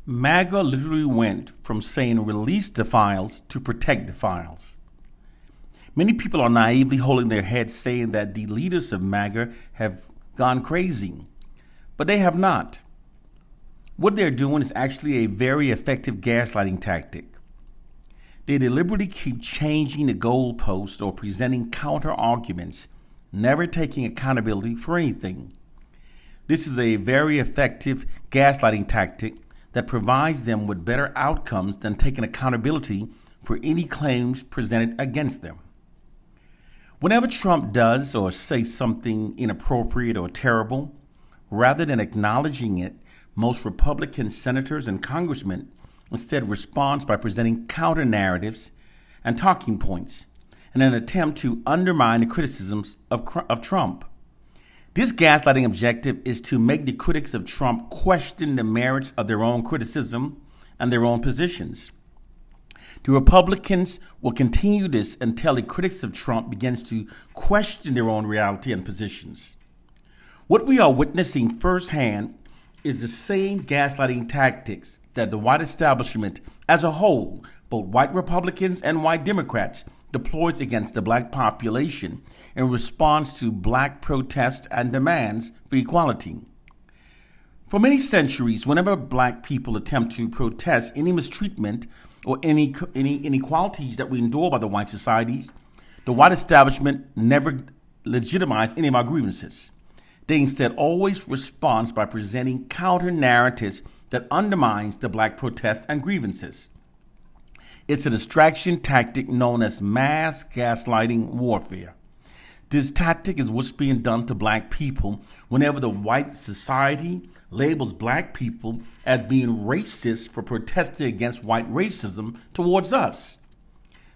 MAGA literally went from saying release the files to protect the files. Many people are naively holding their heads saying that the leaders of MAGA have gone crazy, but they have not. What they're doing is actually a very effective gaslighting tactic. They deliberately keep changing the goalposts or presenting counter arguments, never taking accountability for anything. This is a very effective gaslighting tactic that provides them with better outcomes than taking accountability for any claims presented against them. Whenever Trump does or says something inappropriate or terrible, rather than acknowledging it, most Republican senators and congressmen instead respond by presenting counter narratives and talking points in an attempt to undermine the criticisms of Trump. This gaslighting objective is to make the critics of Trump question the merits of their own criticism and their own positions. The Republicans will continue this until the critics of Trump begins to question their own reality and positions. What we are witnessing firsthand is the same gaslighting tactics that the white establishment as a whole, both white Republicans and white Democrats, deploys against the black population in response to black protests and demands for equality. For many centuries, whenever black people attempt to protest any mistreatment or any inequalities that we endure by the white societies, the white establishment never legitimized any of our grievances. They instead always respond by presenting counter narratives that undermines the black protests and grievances. It's a distraction tactic known as mass gaslighting warfare. This tactic is what's being done to black people whenever the white society labels black people as being racist for protesting against white racism towards us.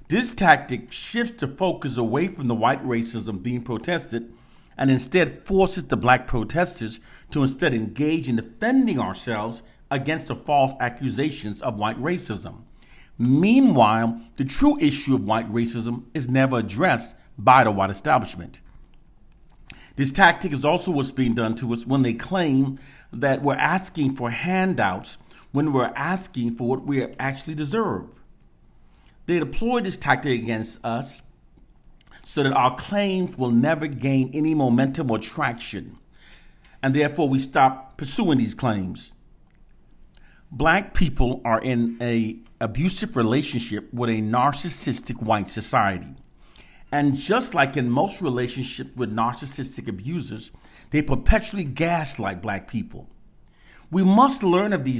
This tactic shifts the focus away from the white racism being protested and instead forces the black protesters to instead engage in defending ourselves against the false accusations of white racism. Meanwhile, the true issue of white racism is never addressed by the white establishment. This tactic is also what's being done to us when they claim that we're asking for handouts when we're asking for what we actually deserve. They deploy this tactic against us so that our claims will never gain any momentum or traction, and therefore we stop pursuing these claims. Black people are in an abusive relationship with a narcissistic white society. And just like in most relationships with narcissistic abusers, they perpetually gaslight black people. We must learn of these